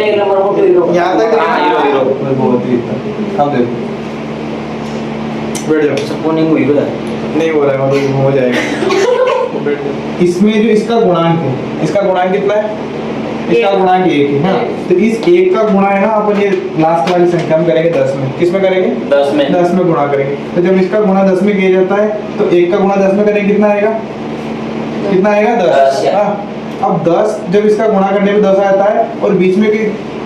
एक नंबर को हीरो यहाँ तक हीरो बहुत ही अब देखो बैठ जाओ। सपोर्टिंग हुई है नहीं हो रहा है मतलब हो जाएगा। बैठ जाओ। इसमें जो इसका गुणांक है, इसका गुणांक कितना है? इसका गुणांक 1 है हाँ। तो इस 1 का गुणा है ना अपन ये लास्ट वाली संख्या में करेंगे 10 में। किस में करेंगे? 10 में गुणा करेंगे। तो जब इसका गुणा 10 में किया जाता है तो 1 का गुणा 10 में करेंगे कितना आएगा? कितना आएगा? 10 हाँ। अब 10 जब इसका गुणा करने में 10 आता है और बीच में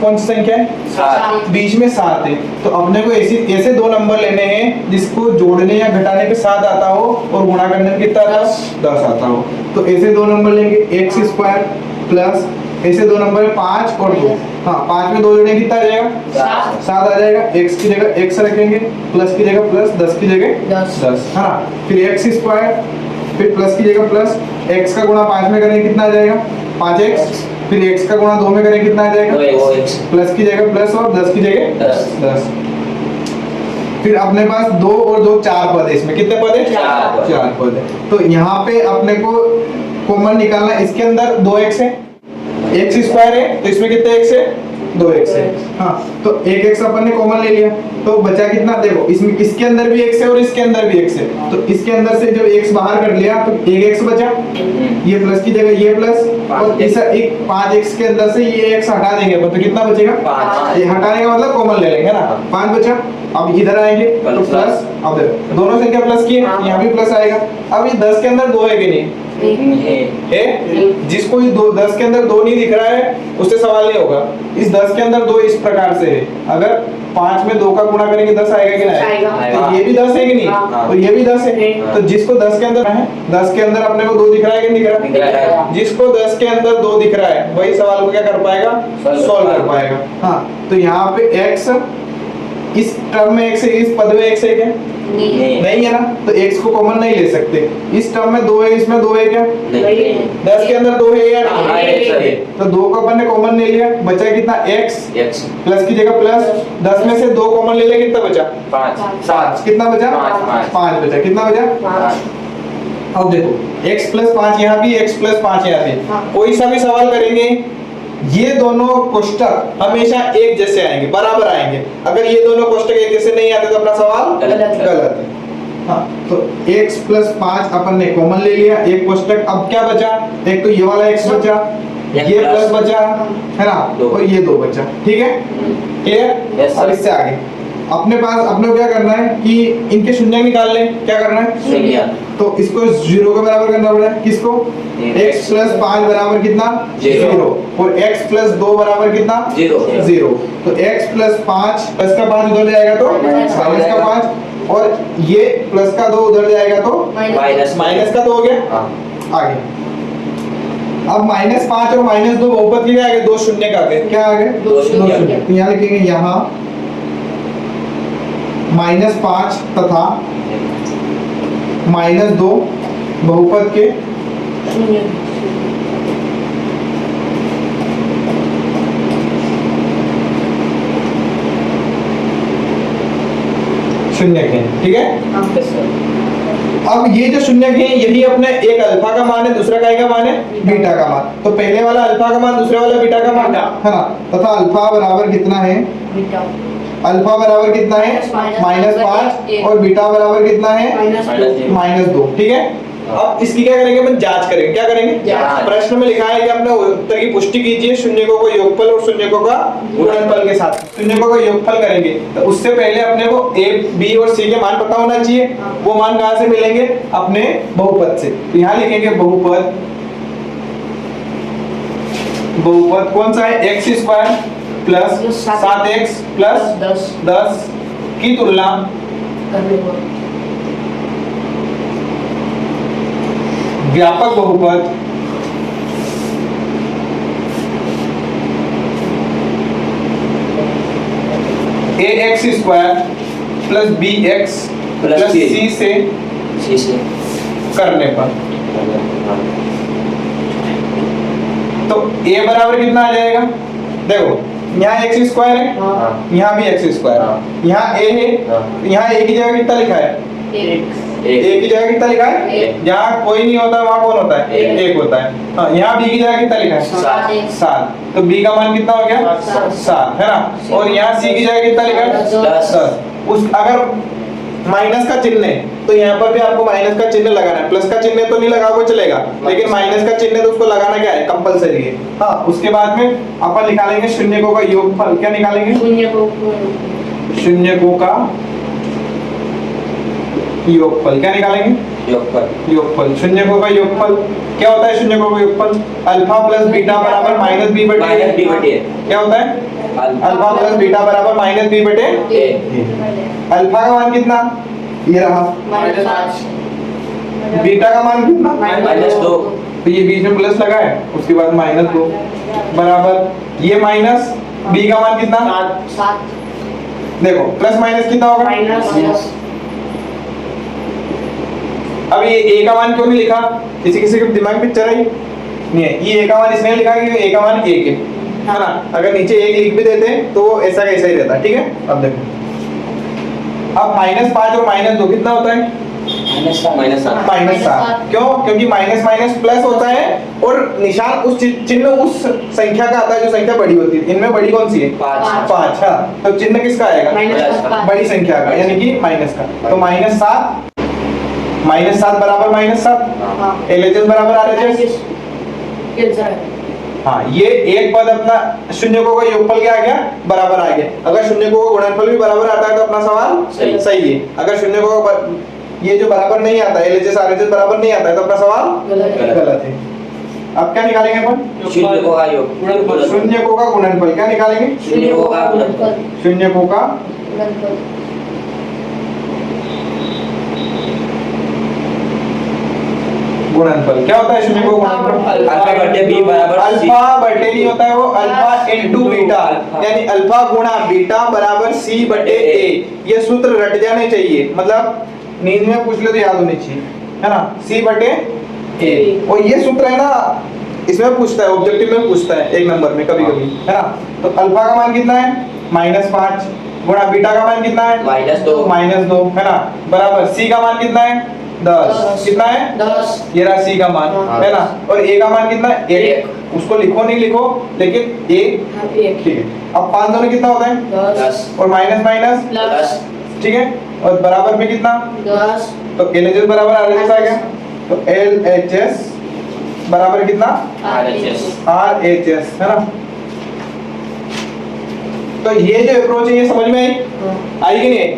कौन सी संख्या है? 7 बीच में 7 है। तो अपने को ऐसे दो नंबर लेने हैं जिसको जोड़ने या घटाने पे 7 आता हो और गुणा करने में कितना आता है? 10 आता हो। तो ऐसे दो नंबर लेंगे x स्क्वायर प्लस ऐसे दो नंबर है 5 और 2। हाँ 5 में 2 जोड़ेंगे कितना आ जाएगा? 7 आ जाएगा। x की जगह x रखेंगे, प्लस की जगह प्लस, 10 की जगह 10 है ना। फिर x स्क्वायर फिर प्लस की जगह प्लस, x का गुणा 5 में करेंगे कितना आ जाएगा? 5x। फिर x का गुणा 2 में करेंगे कितना आ जाएगा? प्लस की जगह प्लस और 10 की जगह 10। फिर अपने पास 2 और 2 4 पद है। इसमें कितने पद है? 4 पद है। तो यहाँ पे अपने को कॉमन निकालना, इसके अंदर 2x है, x स्क्वायर है तो इसमें कितने x है? 2x है हाँ। तो एक x अपन ने कॉमन ले लिया तो बचा कितना? देखो इसमें इसके अंदर भी x है और इसके अंदर भी x है। तो इसके अंदर से जब x बाहर कर लिया तो एक x बचा, ये प्लस की जगह ये प्लस, और इस एक 5x के अंदर से ये x हटा देंगे तो कितना बचेगा? 5। ये हटाने का मतलब कॉमन ले लेंगे ना। 5 बचा। अब इधर आएंगे तो प्लस, अब देखो दोनों संख्या प्लस की है, यहाँ भी प्लस आएगा। अब ये 10 के अंदर 2 है कि नहीं? है। जिसको ये 10 के अंदर 2 नहीं दिख रहा है उससे सवाल नहीं होगा। इस 10 के अंदर 2 इस प्रकार से है, अगर 5 में 2 का गुणा करेंगे 10 आएगा कि नहीं आएगा? तो ये भी 10 है कि नहीं? और ये भी 10 है। तो जिसको 10 के अंदर है, 10 के अंदर अपने को 2 दिख रहा है कि नहीं दिख रहा? जिसको 10 के अंदर 2 दिख रहा है वही सवाल को क्या कर पाएगा? सॉल्व कर पाएगा हाँ। तो यहाँ पे x इस टर्म में x है, इस पद में x है क्या? नहीं है ना। तो x को कॉमन नहीं ले सकते। इस टर्म में 2 है, इसमें 2 है क्या? नहीं। 10 के अंदर 2 है या नहीं? तो 2 को अपन ने कॉमन ले लिया, बचा कितना? x प्लस की जगह प्लस, 10 में से 2 कॉमन ले लिया, कितना बचा? 5। कितना बचा? 5 बचा। कितना बचा? अब देखो x प्लस 5 यहाँ भी, x प्लस 5 यहाँ भी। कोई सा भी सवाल करेंगे ये दोनों कोष्टक हमेशा एक जैसे आएंगे, बराबर आएंगे। अगर ये दोनों कोष्टक एक जैसे नहीं आते तो अपना सवाल गलत है हाँ। तो x प्लस 5 अपन ने कॉमन ले लिया एक कोष्टक। अब क्या बचा? एक तो ये वाला x बचा, ये प्लस बचा है ना, और ये 2 बचा। ठीक है क्लियर? अब इससे आगे अपने पास अपने को क्या करना है कि इनके शून्य निकाल लें। क्या करना है? तो इसको 0 के बराबर करना पड़ेगा। किसको? x प्लस 5 बराबर कितना? 0। और x प्लस 2 बराबर कितना? 0। तो x प्लस 5 प्लस का 5 उधर जाएगा तो माइनस का 5, और ये प्लस का 2 उधर जाएगा तो माइनस का 2 हो गया। आगे अब -5 और -2 बहुपद के आ गए, 2 शून्य का आ गए। क्या आ गए? 2 शून्य। तो यहाँ लिखेंगे यहाँ -5 तथा -2 बहुपद के शून्य के। ठीक है अब ये जो शून्य के यही अपने एक अल्फा का मान है, दूसरा काय का मान है? बीटा का मान। तो पहले वाला अल्फा का मान, दूसरे वाला बीटा का मान है ना। तथा अल्फा बराबर कितना है? अल्फा बराबर कितना है? -5 और बीटा बराबर कितना है? -2। ठीक है अब इसकी क्या करेंगे? अपन जांच करेंगे। क्या करेंगे? प्रश्न में लिखा है कि अपने उत्तर की पुष्टि कीजिए शून्यकों को योगफल और शून्यकों का गुणनफल के साथ। शून्यकों का योगफल करेंगे तो उससे पहले अपने को a, b और c के मान पता होना चाहिए। वो मान कहाँ से मिलेंगे? अपने बहुपद से। तो यहाँ लिखेंगे बहुपद, बहुपद कौन सा है? x square plus 7x plus 10 की तुलना व्यापक बहुपद ax square plus bx plus c से करने पर तो a बराबर कितना आ जाएगा? देखो यहाँ x स्क्वायर है, यहाँ भी x स्क्वायर, यहाँ a है, यहाँ a की जगह कितना लिखा है? ए की जगह कितना लिखा है? एक। जहाँ कोई नहीं होता वहाँ कौन होता है? एक। एक होता है। हाँ, यहाँ बी की जगह कितना लिखा है? 7। तो बी का मान कितना हो गया? 7 है ना। और यहाँ सी की जगह कितना लिखा है? 10। उस अगर माइनस का चिन्ह है तो यहाँ पर भी आपको माइनस का चिन्ह लगाना है। प्लस का चिन्ह तो नहीं लगाओगे चलेगा, लेकिन माइनस का चिन्ह तो उसको लगाना क्या है? कंपलसरी है। हाँ, उसके बाद में अपन निकालेंगे शून्यकों का योगफल। क्या निकालेंगे? शून्यकों का योगफल। क्या निकालेंगे? योगफल। शून्यकों का योगफल क्या होता है? शून्यकों का योगफल अल्फा प्लस बीटा बराबर माइनस बी बटे ए। क्या होता है? अल्फा प्लस बीटा बराबर माइनस बी बटे ए। अल्फा का मान कितना? ये रहा। बीटा का मान कितना? -2। तो ये बीच में प्लस लगा है, उसके बाद -2 बराबर ये माइनस बी का मान कितना? 7। देखो प्लस माइनस कितना होगा? अब ये ए का मान क्यों नहीं लिखा? किसी किसी के दिमाग में पिक्चर आई नहीं है। ये ए का मान इसलिए लिखा कि ए का मान 1 है ना। अगर नीचे 1 लिख भी देते तो वो ऐसा कैसा ही रहता। ठीक है, अब देखो अब -5 और -2 कितना होता है? -7। क्यों? क्योंकि माइनस माइनस प्लस होता है और निशान उस चिन्ह उस संख्या का आता है जो संख्या बड़ी होती है। इनमें बड़ी कौन सी है? 5। हाँ, तो चिन्ह किसका आएगा? बड़ी संख्या का, यानी कि माइनस का। तो -7 बराबर -7। LHS बराबर RHS। हाँ, ये एक पद अपना शून्यकों का योगफल क्या आ गया? बराबर आ गया। अगर शून्यकों का गुणनफल भी बराबर आता है तो अपना सवाल सही है। अगर शून्यकों का ये जो बराबर नहीं आता है, LHS RHS बराबर नहीं आता है तो अपना सवाल गलत है। अब क्या निकालेंगे अपन? शून्यकों का योग। शून्यकों का गुणनफल। क्या निकालेंगे? शून्यकों का गुणनफल। शून्यकों का गुणनफल। क्या होता है शून्यकों का गुणनफल? अल्फा बटे बी बराबर अल्फा बटे नहीं होता है, वो अल्फा इनटू बीटा, यानी अल्फा गुणा बीटा बराबर सी बटे ए। ये सूत्र रट जाने चाहिए, मतलब नींद में पूछ ले तो याद होनी चाहिए, है ना। सी बटे ए। और ये सूत्र है ना, इसमें पूछता है, ऑब्जेक्टिव में पूछता है 1 नंबर में कभी कभी, है ना। तो अल्फा का मान कितना है? -5 गुणा बीटा का मान कितना है? -2 है ना, बराबर सी का मान कितना है? 10। कितना है? 10। ये रहा सी का मान, है ना। और ए का मान कितना है? 1। उसको लिखो नहीं लिखो, लेकिन ए ठीक है। अब 5 दोनों कितना होता है? 10 और माइनस माइनस प्लस। ठीक है, और बराबर में कितना? 10। तो LHS बराबर RHS आ गया। तो LHS बराबर कितना? RHS, है ना। तो ये जो अप्रोच है ये समझ में आई कि नहीं?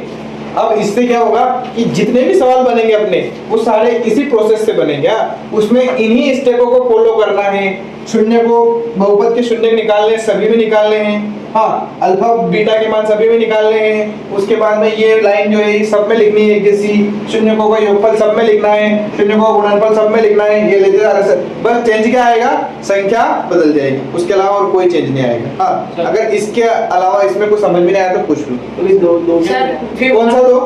अब इससे क्या होगा कि जितने भी सवाल बनेंगे अपने, वो सारे इसी प्रोसेस से बनेंगे। उसमें इन्हीं स्टेपों को फॉलो करना है। शून्य को, बहुपद के शून्य निकालने सभी में निकालने हैं। हाँ, अल्फा बीटा के मान सभी में निकालने हैं। उसके बाद में ये लाइन जो है सब में लिखनी है, जैसी शून्यकों का योगफल सब में लिखना है, शून्यकों का गुणनफल सब में लिखना है। ये लेते जा रहे, बस चेंज क्या आएगा? संख्या बदल जाएगी, उसके अलावा और कोई चेंज नहीं आएगा। हाँ, अगर इसके अलावा इसमें कुछ समझ में नहीं आया तो पूछ लो। सर कौन सा दो?